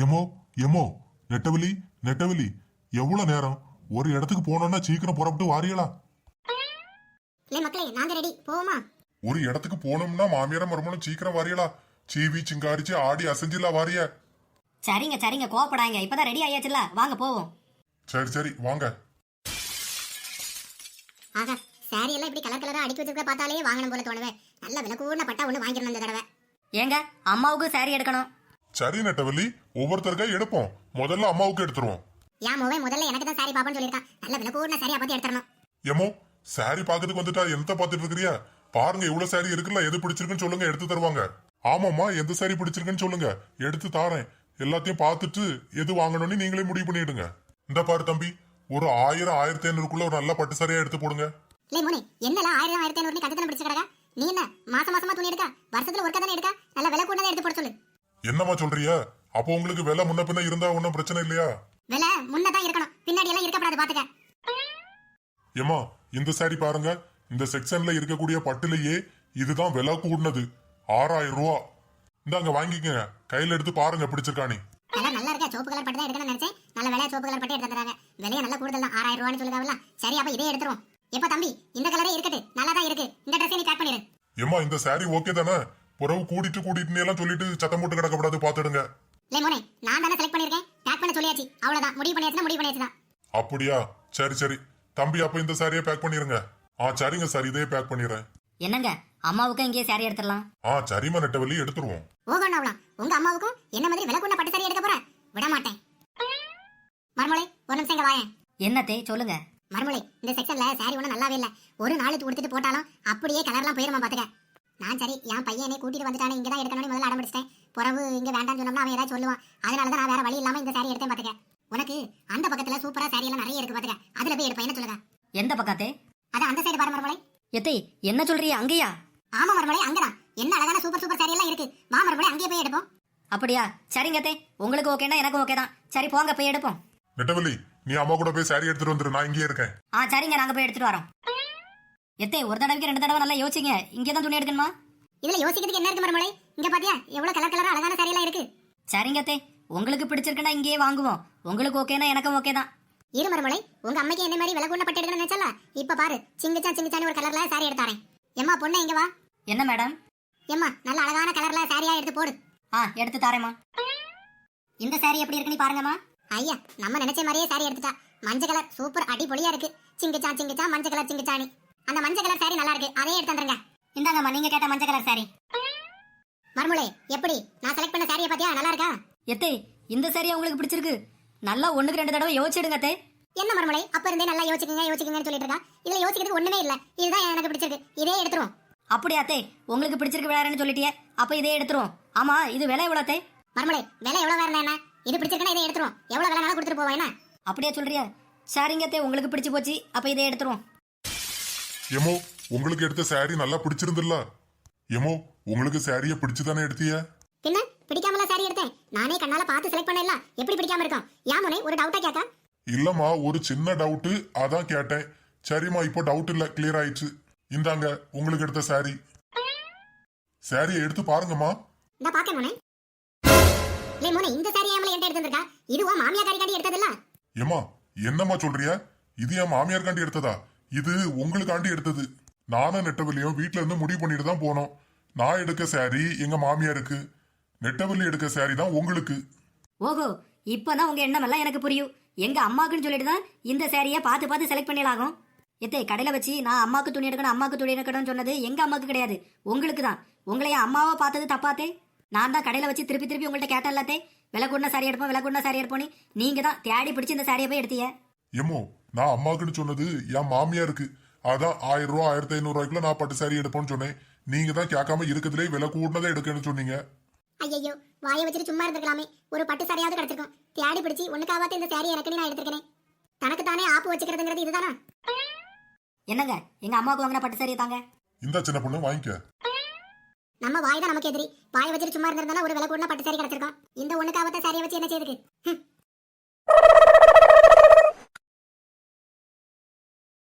எமோ எமோ நெட்டவலி நெட்டவலி, எவ்வளவு நேரம்? ஒரு இடத்துக்கு போனோம்னா சீக்கிரம் புறப்பட்டு வாரியலா? மக்களே நாங்க ரெடி, போவோமா? ஒரு இடத்துக்கு போனோம்னா மாமியார மருமனும் சீக்கிரம் வாரியலா? சீவி சிங்காரிச்சு ஆடி அசைஞ்சில வாரிய? சரிங்க சரிங்க, கோவப்படாங்க, இப்பதான் ரெடி ஆயாச்சுல, வாங்க போவோம். சரி சரி வாங்க. ஆகா, சாரி எல்லாம் இப்படி கலர் கலரா அடிக்க வச்சிருக்க பார்த்தாலே வாங்கணும் போல தோணுவே. நல்ல விலை கூட பட்டா ஒண்ணு வாங்கிடணும் இந்த தடவை. ஏங்க, அம்மாவுக்கு சாரி எடுக்கணும். சரி நெட்டவலி, ஒவ்வொருத்தருக்கா எடுப்போம். முதல்ல அம்மாவுக்கு எடுத்துருவோம். ஏன் மோவே முதல்ல எனக்கு தான் சாரி பாப்பன்னு சொல்லிருக்கான். நல்ல விலை கூட சாரியா பார்த்து எடுத்துறணும். எமோ சாரி பாக்கிறதுக்கு வந்துட்டா எந்த பாத்துட்டு இருக்கிறியா? பாருங்க எவ்வளவு சாரி இருக்குல்ல, எது பிடிச்சிருக்குன்னு சொல்லுங்க, எடுத்து தருவாங்க. ஆமாமா, எந்த சாரி பிடிச்சிருக்குன்னு சொல்லுங்க, எடுத்து தாரேன். எல்லாத்தையும் பார்த்துட்டு எது வாங்கணும்னு நீங்களே முடிவு பண்ணிடுங்க. இந்த பாரு தம்பி, ஒரு 1000 1500 ஒரு நல்ல பட்டு சாரியா எடுத்து போடுங்க. இல்லை மோனே, என்னல 1000 1500 கட்டத்தன பிடிச்சு கிடக்கா? நீ என்ன மாசமா துணி எடுக்கா? வருஷத்துல ஒருக்கா தானே எடுக்கா? நல்ல விலை கூட எடுத்து போட சொல்லு. என்னமா சொல்றியா? அப்போ உங்களுக்கு விலை முன்ன பின்ன இருந்தா ஒன்னும் பிரச்சனை இல்லையா? விலை முன்னதான் இருக்கணும், பின்னாடி எல்லாம் இருக்கப்படாது பாத்துக்க. ஏமா, இந்த சாரி பாருங்க, இந்த செக்ஷன்ல இருக்கக்கூடிய பட்டுலயே இதுதான் விலை கூடுனது, 6000 ரூபா. இந்தாங்க வாங்கிக்கங்க, கையில எடுத்து பாருங்க பிடிச்சிருக்கானி. கலர் நல்லா இருக்கா? சோப்பு கலர் பட்டு தான் எடுக்கணும்னு நினைச்சேன். நல்ல விலை சோப்பு கலர் பட்டு எடுத்து தராங்க. விலையை நல்ல கூடுதல் தான், 6000 ரூபான்னு சொல்லுவாங்கல்ல. சரி, அப்ப இதே எடுத்துருவோம். எப்ப தம்பி, இந்த கலரே இருக்கட்டு, நல்லா தான் இருக்கு. இந்த ட்ரெஸ் நீ பேக் பண்ணிடு. ஏமா, இந்த சாரி ஓகே தானே? புறவு கூட்டிட்டு எல்லாம் சொல்லிட்டு சத்தம் போட்டு கிடக்கப்படாது, பாத்துடுங்க. இல்லை மோனே, நான் தானே செலக்ட் பண்ணிருக்கேன், பேக் பண்ண சொல்லியாச்சு, அவ்வளவுதான். முடிவு பண்ணியாச்சுதான். அப்படியா? சரி சரி தம்பி, அப்ப இந்த சாரியை பேக் பண்ணிருங்க. சரிங்க சார், இதே பேக் பண்ணிடுறேன். என்னங்க, அம்மாவுக்கும் இங்கே சாரி எடுத்துடலாம். சரிமா நெட்டவலி, எடுத்துருவோம். ஓகோண்ணாவலாம், உங்க அம்மாவுக்கும் என்ன மாதிரி விலை கொண்ட பட்டு சாரி எடுக்க போறேன், விட மாட்டேன். மர்மலை, ஒரு நிமிஷம் இங்க வாயேன். என்னத்தே சொல்லுங்க. மர்மலை, இந்த செக்ஷன்ல சாரி ஒன்றும் நல்லாவே இல்லை. ஒரு நாளுக்கு கொடுத்துட்டு போட்டாலும் அப்படியே கலர்லாம் போயிருமா பாத்துக்க. நான் சரி, என் பையனை கூட்டிட்டு வந்துட்டானே, இங்க தான் எடுக்கணும்னு முதல்ல அடம்பிடிச்சிட்டேன். புறவு இங்க வேண்டாம்னு சொன்னோம்னா அவன் ஏதாவது சொல்லுவான். அதனாலதான் நான் வேற வழி இல்லாம இந்த சாரி எடுத்தேன் பாத்துக்க. உனக்கு அந்த பக்கத்துல சூப்பரா சாரி எல்லாம் நிறைய இருக்கு பாத்துக்க, அதுல போய் எடுப்பேன். என்ன சொல்லுங்க? எந்த பக்கத்தே? அதான் அந்த சைடு பாரு மர்மலை. எத்தை, என்ன சொல்றீ? அங்கேயா? ஆமா மர்மலை, அங்கதான். என்ன அழகான சூப்பர் சாரி எல்லாம் இருக்கு. வா மர்மலை, அங்கேயே போய் எடுப்போம். அப்படியா? சரிங்க அத்தை, உங்களுக்கு ஓகேனா எனக்கு ஓகே தான். சரி போங்க, போய் எடுப்போம். நெட்டவலி, நீ அம்மா கூட போய் சாரி எடுத்துட்டு வந்துரு, நான் இங்கே இருக்கேன். சரிங்க, நாங்க போய் எடுத்துட்டு வரோம். எத்தை, ஒரு தடவைக்கு 2 தடவை நல்லா யோசிங்க. இங்கே தான் துணி எடுக்கணுமா? இதுல யோசிக்கிறதுக்கு என்ன இருக்கு மர்மலை? இங்க பாத்தியா எவ்வளவு கலர் கலரா அழகான சாரி எல்லாம் இருக்கு. சரிங்க அத்தை, உங்களுக்கு பிடிச்சிருக்குன்னா இங்கேயே வாங்குவோம். உங்களுக்கு ஓகேனா எனக்கும் ஓகே தான். இரு மர்மலை, உங்க அம்மைக்கு என்ன மாதிரி விலை கொண்ட பட்டு எடுக்கணும்னு நினைச்சல, இப்ப பாரு, சிங்கிச்சானி ஒரு கலர்ல சாரி எடுத்தாரேன். எம்மா பொண்ணு இங்க வா. என்ன மேடம்? எம்மா, நல்ல அழகான கலர்ல சாரியா எடுத்து போடு. எடுத்து தாரேம்மா. இந்த சாரி எப்படி இருக்குன்னு பாருங்கம்மா. ஐயா, நம்ம நினைச்ச மாதிரியே சாரி எடுத்துட்டா. மஞ்சள் கலர் சூப்பர் அடிபொலியா இருக்கு. சிங்கிச்சா மஞ்சள் கலர் சிங்கிச்சானி. அந்த மஞ்சள் கலர் சாரி நல்லா இருக்கு, அதே எடுத்து வந்துருங்க. இந்தாங்கம்மா, நீங்க கேட்ட மஞ்சள் கலர் சாரி. மர்மலை, எப்படி நான் செலக்ட் பண்ண சாரியை பாத்தியா? நல்லா இருக்கா? எத்தே, இந்த சாரியா உங்களுக்கு பிடிச்சிருக்கு? நல்லா 1க்கு 2 தடவை யோசிச்சிடுங்க அத்தை. என்ன மர்மலை, அப்ப இருந்தே நல்லா யோசிக்குங்கன்னு சொல்லிட்டு இருக்கா. இதுல யோசிக்கிறதுக்கு ஒண்ணுமே இல்ல, இதுதான் எனக்கு பிடிச்சிருக்கு, இதே எடுத்துருவோம். அப்படியா அத்தை, உங்களுக்கு பிடிச்சிருக்கு வேறன்னு சொல்லிட்டியே, அப்ப இதே எடுத்துருவோம். ஆமா, இது விலை எவ்வளவு அத்தை? மர்மலை, விலை எவ்வளவு வேற என்ன, இது பிடிச்சிருக்கா இதே எடுத்துருவோம். எவ்வளவு விலை கொடுத்துட்டு போவோம். என்ன அப்படியே சொல்றியா? சரிங்க அத்தை, உங்களுக்கு பிடிச்சு போச்சு, அப்ப இதே எடுத்துருவோம். எமோ, உங்களுக்கு எடுத்த சாரி நல்லா பிடிச்சிருந்துல்ல? எமோ, உங்களுக்கு சாரிய பிடிச்சுதானே எடுத்திய? பின்ன பிடிக்காமல சாரி எடுத்தேன், நானே கண்ணால பார்த்து செலக்ட் பண்ணல. எப்படி பிடிக்காம இருக்கும்? யாமுனே ஒரு டவுட்டா கேட்க? இல்லம்மா, ஒரு சின்ன டவுட், அதான் கேட்டேன். சரிம்மா, இப்போ டவுட் இல்ல, கிளியர் ஆயிடுச்சு. இந்தாங்க உங்களுக்கு எடுத்த சாரி. சாரியை எடுத்து பாருங்கம்மா. நான் பாக்கேன் மோனே. லே மோனே, இந்த சாரி ஏமல என்கிட்ட எடுத்துருக்கா? இதுவா மாமியார் காண்டி எடுத்ததல்ல? ஏமா, என்னம்மா சொல்றியா? இது என் மாமியார் காண்டி எடுத்ததா? இது உங்களுக்காண்டி எடுத்தது. நானும் நெட்டவல்லியும் வீட்டுல இருந்து முடிவு பண்ணிட்டு தான் போனோம். நான் எடுக்க சாரி எங்க மாமியாருக்கு, நெட்டவல்லி எடுக்க சாரி தான் உங்களுக்கு. ஓஹோ, இப்பதான் உங்க எண்ணம் எல்லாம் எனக்கு புரியும். எங்க அம்மாக்குன்னு சொல்லிட்டு தான் இந்த சாரியை பார்த்து செலக்ட் பண்ணிடலாகும். எத்தே, கடையில வச்சு நான் அம்மாக்கு துணி எடுக்கணும்னு சொன்னது எங்க அம்மாக்கு கிடையாது, உங்களுக்கு தான். உங்களைய அம்மாவை பார்த்தது தப்பாத்தே. நான் தான் கடையில வச்சு திருப்பி உங்கள்கிட்ட கேட்டேன்லத்தே, விலை கூடன சாரி எடுப்போம். நீங்க தான் தேடி பிடிச்சி இந்த சாரியை போய் எடுத்தீங்க. ஏமோ, நான் அம்மாக்குன்னு சொன்னது என் மாமியாருக்கு. அதான் 1000 ரூபா 1500 ரூபாய்க்குள்ள நான் பட்டு சாரி எடுப்போம்னு சொன்னேன். நீங்க தான் கேட்காம இருக்கிறதுலே விலை கூடனதை எடுக்கணும்னு சொன்னீங்க. ஐயோ, வாயை வச்சுட்டு சும்மா இருந்திருக்கலாமே. ஒரு பட்டு சாரியாவது கிடைச்சிருக்கும். தேடி பிடிச்சி ஒண்ணுக்காவாத்த இந்த சாரி எனக்கு நான் எடுத்துக்கிறேன். தனக்கு தானே ஆப்பு வச்சுக்கிறதுங்கிறது இதுதானா? என்னங்க, எங்க அம்மாவுக்கு வாங்கின பட்டு சாரியை தாங்க. இந்த சின்ன பொண்ணு வாங்கிக்க. நம்ம வாய் தான் நமக்கு எதிரி. வாயை வச்சுட்டு சும்மா இருந்திருந்தா ஒரு விலை கூட பட்டு சாரி கிடைச்சிருக்கோம். இந்த ஒண்ணுக்காவத்த சாரியை வச்சு என்ன செய்யுது?